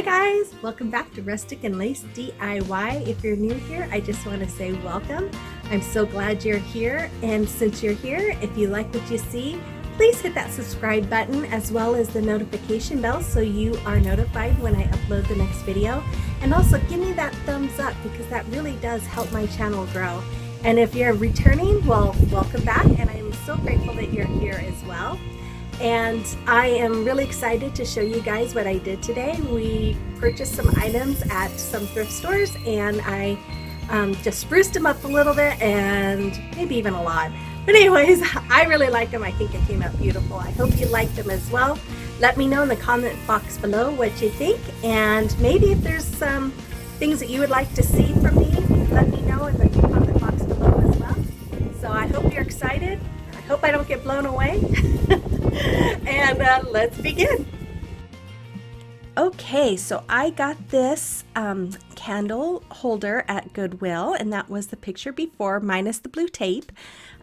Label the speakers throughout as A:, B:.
A: guys, welcome back to Rustic and Lace DIY. If you're new here, I just want to say welcome. I'm so glad you're here, and since you're here, if you like what you see, please hit that subscribe button as well as the notification bell so you are notified when I upload the next video. And also give me that thumbs up because that really does help my channel grow. And if you're returning, well, welcome back, and I'm so grateful that you're here as well. And I am really excited to show you guys what I did today. We purchased some items at some thrift stores, and I just spruced them up a little bit, and maybe even a lot. But anyways, I really like them. I think it came out beautiful. I hope you like them as well. Let me know in the comment box below what you think, and maybe if there's some things that you would like to see from me, let me know in the comment box below as well. So I hope you're excited. I hope I don't get blown away. And let's begin. Okay, so I got this candle holder at Goodwill, and that was the picture before, minus the blue tape.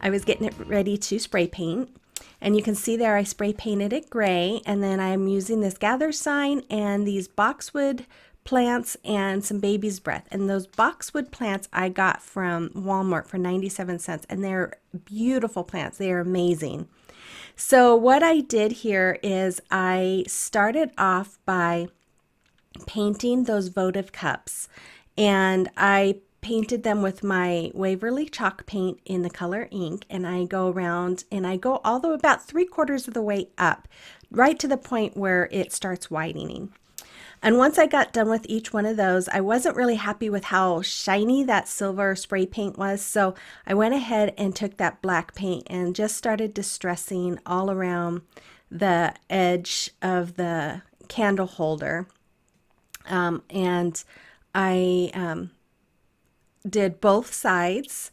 A: I was getting it ready to spray paint, and you can see there I spray painted it gray, and then I'm using this gather sign and these boxwood plants and some baby's breath. And those boxwood plants I got from Walmart for 97 cents, and they're beautiful plants. They are amazing. So what I did here is I started off by painting those votive cups, and I painted them with my Waverly chalk paint in the color ink, and I go around and I go all the way about 3/4 of the way up, right to the point where it starts whitening. And once I got done with each one of those, I wasn't really happy with how shiny that silver spray paint was. So I went ahead and took that black paint and just started distressing all around the edge of the candle holder. And I did both sides,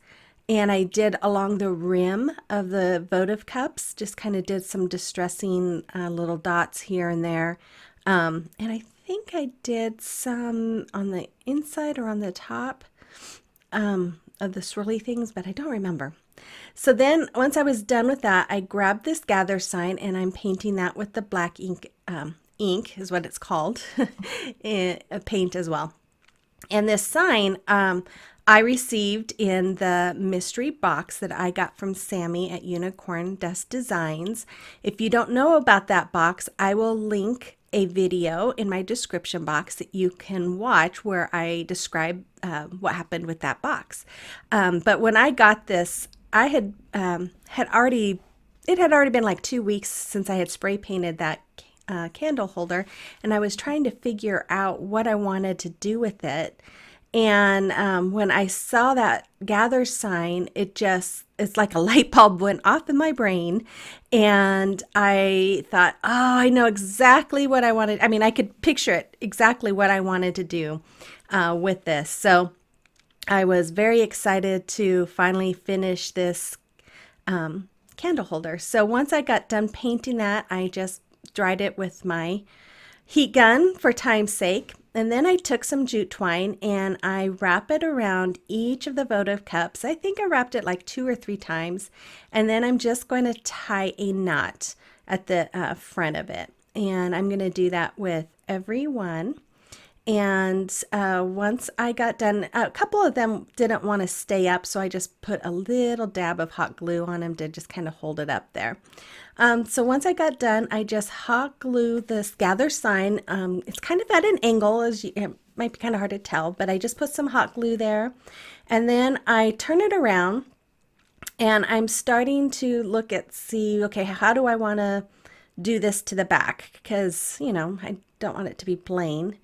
A: and I did along the rim of the votive cups, just kind of did some distressing little dots here and there. And I think I did some on the inside or on the top of the swirly things, but I don't remember. So then once I was done with that, I grabbed this gather sign, and I'm painting that with the black ink. Ink is what it's called, paint as well. And this sign I received in the mystery box that I got from Sammy at Unicorn Dust Designs. If you don't know about that box, I will link a video in my description box that you can watch where I describe what happened with that box. But when I got this, I had already been like 2 weeks since I had spray painted that candle holder, and I was trying to figure out what I wanted to do with it. And when I saw that gather sign, it's like a light bulb went off in my brain, and I thought, oh, I know exactly what I wanted. I mean, I could picture it exactly what I wanted to do with this. So I was very excited to finally finish this candle holder. So once I got done painting that, I just dried it with my heat gun for time's sake. And then I took some jute twine and I wrap it around each of the votive cups. I think I wrapped it like 2 or 3 times. And then I'm just going to tie a knot at the front of it. And I'm going to do that with every one. And once I got done, a couple of them didn't want to stay up, so I just put a little dab of hot glue on them to just kind of hold it up there. So once I got done, I just hot glue this gather sign. It's kind of at an angle, it might be kind of hard to tell, but I just put some hot glue there. And then I turn it around, and I'm starting to look at, okay, how do I want to do this to the back? Because, I don't want it to be plain.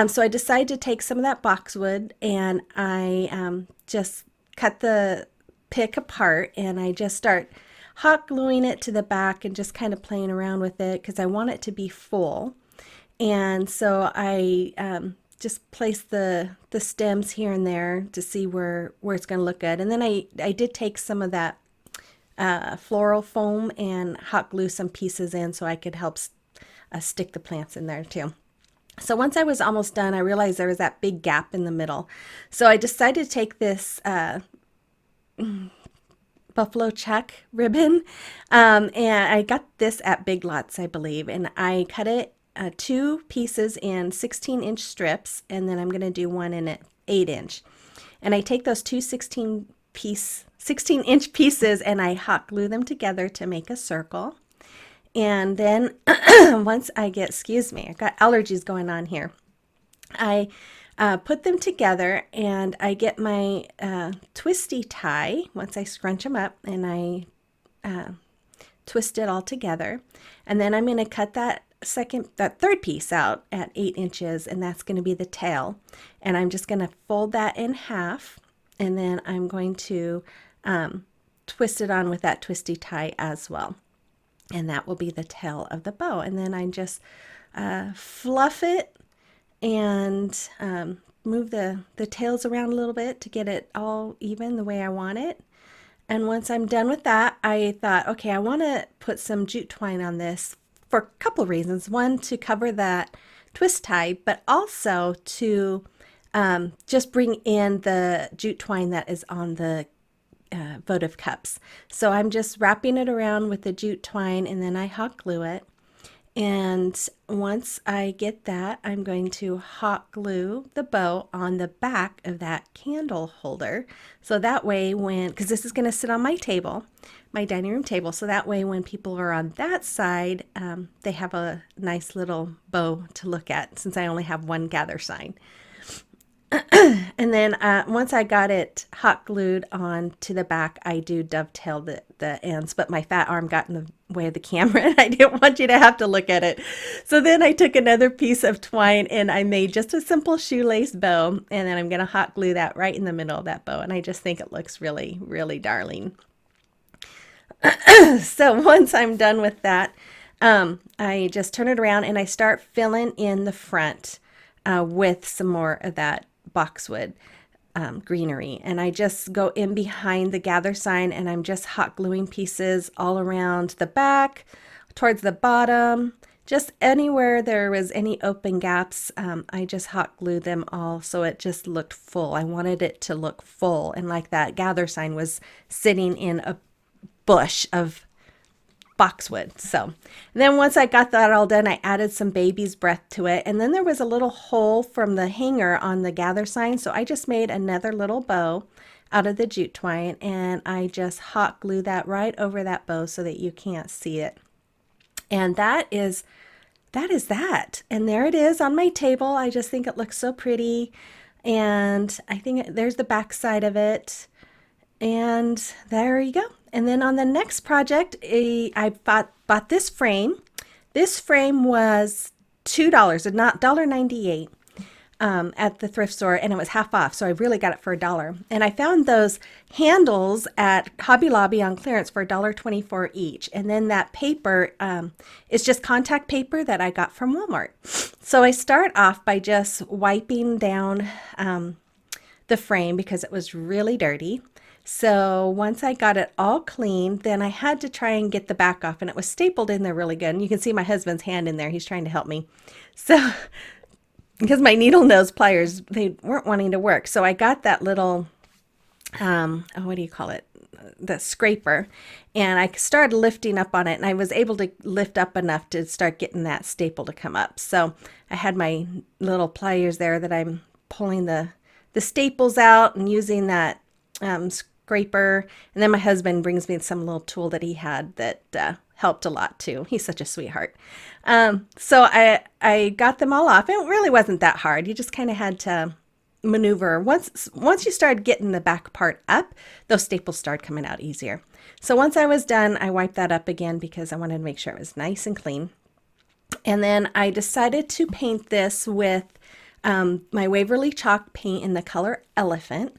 A: So I decided to take some of that boxwood, and I just cut the pick apart, and I just start hot gluing it to the back and just kind of playing around with it because I want it to be full. And so I just place the stems here and there to see where it's going to look good. And then I did take some of that floral foam and hot glue some pieces in so I could help stick the plants in there too. So once I was almost done, I realized there was that big gap in the middle. So I decided to take this buffalo check ribbon, and I got this at Big Lots, I believe, and I cut it two pieces in 16-inch strips, and then I'm going to do one in an 8-inch. And I take those two 16-inch pieces and I hot glue them together to make a circle. And then once I get, excuse me, I've got allergies going on here. I put them together and I get my twisty tie once I scrunch them up, and I twist it all together. And then I'm going to cut that third piece out at 8 inches, and that's going to be the tail. And I'm just going to fold that in half, and then I'm going to twist it on with that twisty tie as well. And that will be the tail of the bow. And then I just fluff it and move the tails around a little bit to get it all even the way I want it. And once I'm done with that, I thought, okay, I want to put some jute twine on this for a couple of reasons. One, to cover that twist tie, but also to just bring in the jute twine that is on the votive cups. So I'm just wrapping it around with the jute twine, and then I hot glue it. And once I get that, I'm going to hot glue the bow on the back of that candle holder. So that way because this is going to sit on my table, my dining room table, so that way when people are on that side, they have a nice little bow to look at, since I only have one gather sign. And then once I got it hot glued on to the back, I do dovetail the ends, but my fat arm got in the way of the camera and I didn't want you to have to look at it. So then I took another piece of twine and I made just a simple shoelace bow, and then I'm going to hot glue that right in the middle of that bow. And I just think it looks really, really darling. So once I'm done with that, I just turn it around and I start filling in the front with some more of that boxwood greenery, and I just go in behind the gather sign and I'm just hot gluing pieces all around the back, towards the bottom, just anywhere there was any open gaps. I just hot glued them all so it just looked full. I wanted it to look full, and like that gather sign was sitting in a bush of boxwood. So, and then once I got that all done, I added some baby's breath to it, and then there was a little hole from the hanger on the gather sign, so I just made another little bow out of the jute twine, and I just hot glue that right over that bow so that you can't see it. And that is that. And there it is on my table. I just think it looks so pretty, and I think there's the back side of it, and there you go. And then on the next project, I bought this frame. This frame was $2, not $1.98 at the thrift store, and it was half off, so I really got it for $1. And I found those handles at Hobby Lobby on clearance for $1.24 each. And then that paper is just contact paper that I got from Walmart. So I start off by just wiping down the frame because it was really dirty. So once I got it all clean, then I had to try and get the back off, and it was stapled in there really good. And you can see my husband's hand in there. He's trying to help me. So because my needle nose pliers, they weren't wanting to work. So I got that little, what do you call it? The scraper, and I started lifting up on it, and I was able to lift up enough to start getting that staple to come up. So I had my little pliers there that I'm pulling the staples out and using that scraper, and then my husband brings me some little tool that he had that helped a lot too. He's such a sweetheart. So I got them all off. It really wasn't that hard. You just kind of had to maneuver. Once you started getting the back part up, those staples started coming out easier. So once I was done, I wiped that up again because I wanted to make sure it was nice and clean. And then I decided to paint this with my Waverly chalk paint in the color Elephant.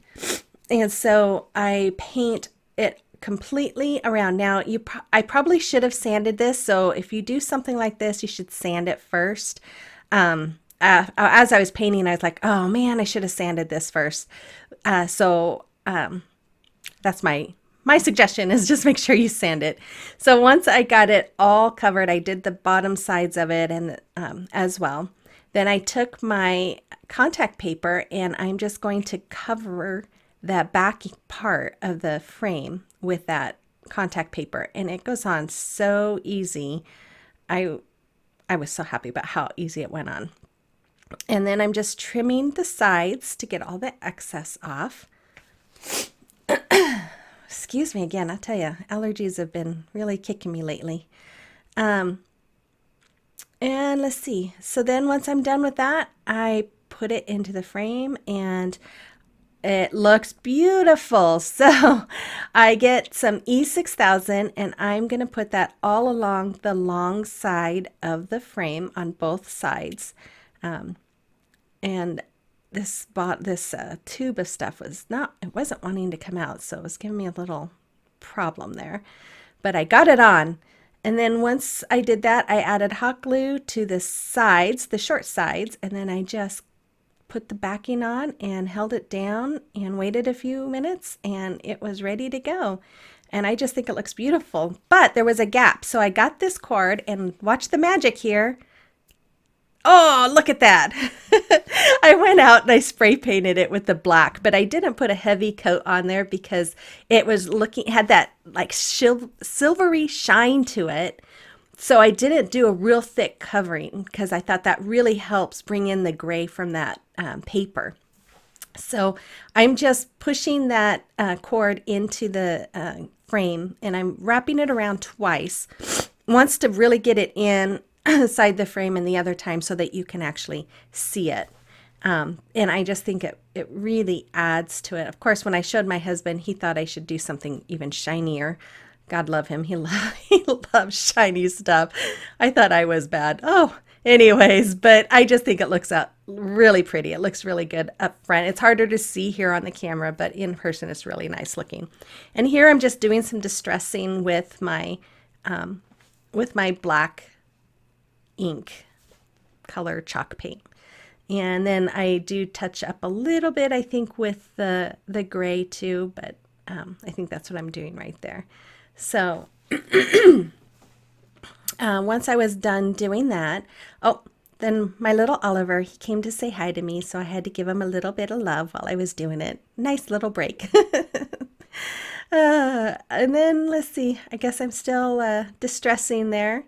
A: And so I paint it completely around. Now, I probably should have sanded this. So if you do something like this, you should sand it first. As I was painting, I was like, oh man, I should have sanded this first. So that's my suggestion, is just make sure you sand it. So once I got it all covered, I did the bottom sides of it and as well. Then I took my contact paper and I'm just going to cover that back part of the frame with that contact paper, and it goes on so easy. I I was so happy about how easy it went on. And then I'm just trimming the sides to get all the excess off. Excuse me again, I tell you, allergies have been really kicking me lately. And let's see. So then once I'm done with that, I put it into the frame and it looks beautiful. So I get some E6000 and I'm going to put that all along the long side of the frame on both sides. And this tube of stuff it wasn't wanting to come out, so it was giving me a little problem there. But I got it on. And then once I did that, I added hot glue to the sides, the short sides, and then I just put the backing on and held it down and waited a few minutes and it was ready to go. And I just think it looks beautiful. But there was a gap, so I got this cord and watch the magic here. Oh, look at that. I went out and I spray painted it with the black, but I didn't put a heavy coat on there because it was had that like silvery shine to it. So I didn't do a real thick covering because I thought that really helps bring in the gray from that paper. So I'm just pushing that cord into the frame and I'm wrapping it around twice. Once to really get it inside the frame and the other time so that you can actually see it. And I just think it really adds to it. Of course, when I showed my husband, he thought I should do something even shinier. God love him. He loves shiny stuff. I thought I was bad. Oh, anyways, but I just think it looks out really pretty. It looks really good up front. It's harder to see here on the camera, but in person it's really nice looking. And here I'm just doing some distressing with my black ink color chalk paint. And then I do touch up a little bit, I think, with the gray too, but I think that's what I'm doing right there. So once I was done doing that, then my little Oliver, he came to say hi to me, so I had to give him a little bit of love while I was doing it. Nice little break. And then let's see, I guess I'm still distressing there.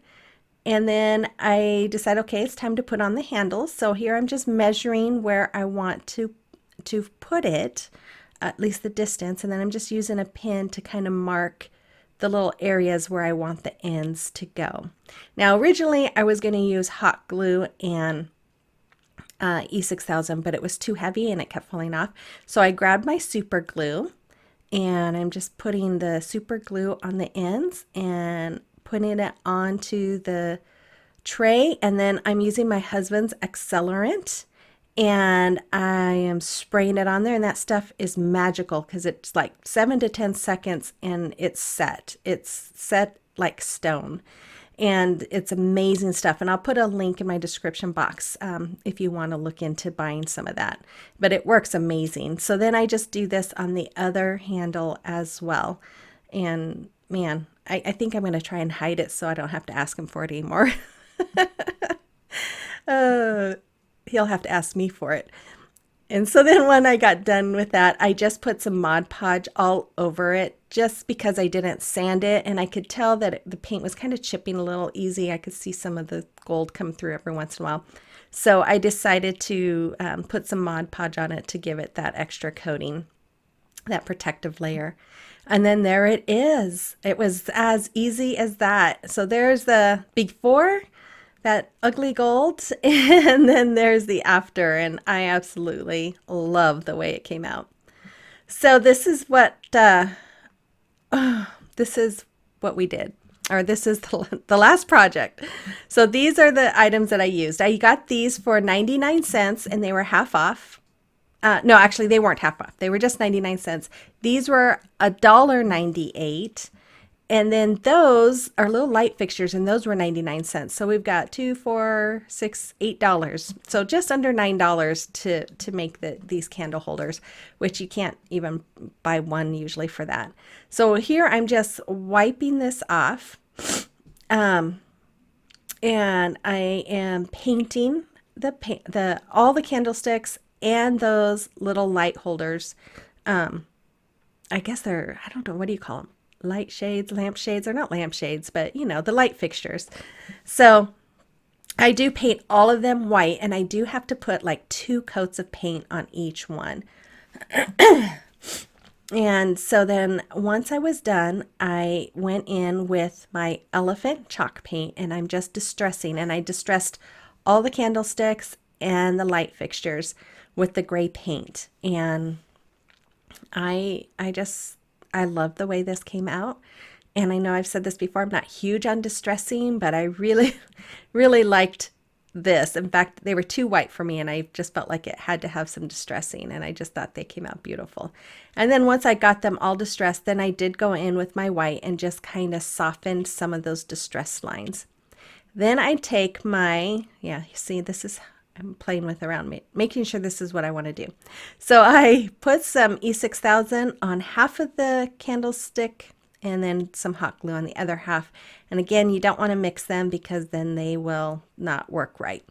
A: And then I decided, okay, it's time to put on the handles. So here I'm just measuring where I want to put it, at least the distance. And then I'm just using a pin to kind of mark the little areas where I want the ends to go. Now, originally I was going to use hot glue and E6000, but it was too heavy and it kept falling off. So I grabbed my super glue and I'm just putting the super glue on the ends and putting it onto the tray, and then I'm using my husband's accelerant and I am spraying it on there, and that stuff is magical because it's like 7 to 10 seconds and it's set like stone, and it's amazing stuff. And I'll put a link in my description box if you want to look into buying some of that, but it works amazing. So then I just do this on the other handle as well, and man, I think I'm going to try and hide it so I don't have to ask him for it anymore. He'll have to ask me for it. And so then when I got done with that, I just put some Mod Podge all over it just because I didn't sand it. And I could tell that the paint was kind of chipping a little easy. I could see some of the gold come through every once in a while. So I decided to put some Mod Podge on it to give it that extra coating, that protective layer. And then there it is. It was as easy as that. So there's the before, that ugly gold, and then there's the after, and I absolutely love the way it came out. So this is what we did, or this is the last project. So these are the items that I used. I got these for 99 cents and they were half off. No, actually they weren't half off. They were just 99 cents. These were $1.98. And then those are little light fixtures, and those were 99 cents. So we've got $2, $4, $6, $8. So just under $9 to make these candle holders, which you can't even buy one usually for that. So here I'm just wiping this off. And I am painting all the candlesticks and those little light holders. I guess I don't know, what do you call them? Light shades, lamp shades, or not lamp shades, but you know, the light fixtures. So I do paint all of them white, and I do have to put like 2 coats of paint on each one. And so then once I was done, I went in with my elephant chalk paint, and I'm just distressing, and I distressed all the candlesticks and the light fixtures with the gray paint. And I love the way this came out. And I know I've said this before, I'm not huge on distressing, but I really, really liked this. In fact, they were too white for me, and I just felt like it had to have some distressing, and I just thought they came out beautiful. And then once I got them all distressed, then I did go in with my white and just kind of softened some of those distressed lines. Then I take my, yeah, you see, this is, I'm playing with around, making sure this is what I want to do. So I put some E6000 on half of the candlestick and then some hot glue on the other half. And again, you don't want to mix them because then they will not work right.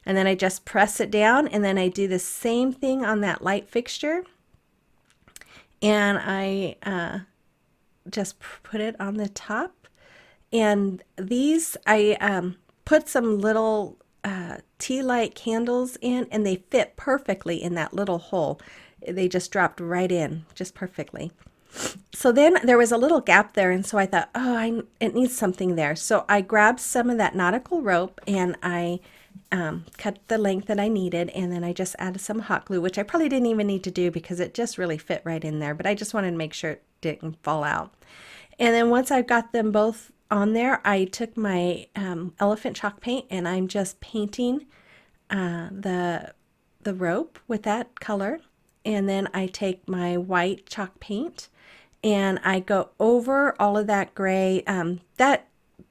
A: And then I just press it down, and then I do the same thing on that light fixture. And I just put it on the top. And these, I put some little tea light candles in, and they fit perfectly in that little hole. They just dropped right in, just perfectly. So then there was a little gap there, and so I thought, oh, it needs something there. So I grabbed some of that nautical rope, and I cut the length that I needed, and then I just added some hot glue, which I probably didn't even need to do because it just really fit right in there, but I just wanted to make sure it didn't fall out. And then once I got them both on there, I took my elephant chalk paint, and I'm just painting the rope with that color. And then I take my white chalk paint, and I go over all of that gray.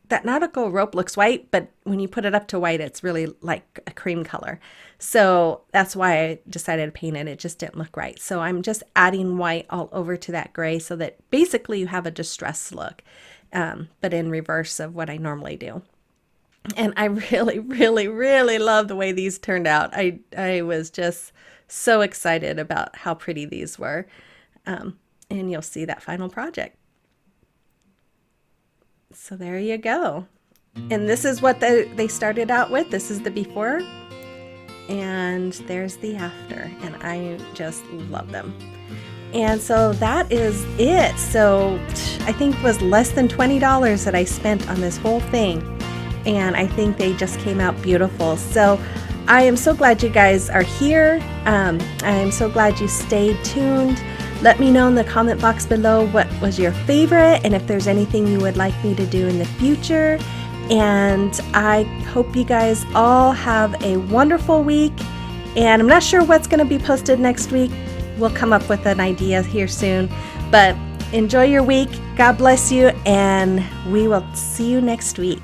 A: That nautical rope looks white, but when you put it up to white, it's really like a cream color. So that's why I decided to paint it. It just didn't look right. So I'm just adding white all over to that gray so that basically you have a distressed look, but in reverse of what I normally do. And I really, really, really love the way these turned out. I was just so excited about how pretty these were. And you'll see that final project. So there you go. And this is what they started out with. This is the before, and there's the after. And I just love them. And so that is it. So I think it was less than $20 that I spent on this whole thing. And I think they just came out beautiful. So I am so glad you guys are here. I am so glad you stayed tuned. Let me know in the comment box below what was your favorite and if there's anything you would like me to do in the future. And I hope you guys all have a wonderful week. And I'm not sure what's going to be posted next week. We'll come up with an idea here soon. But enjoy your week. God bless you. And we will see you next week.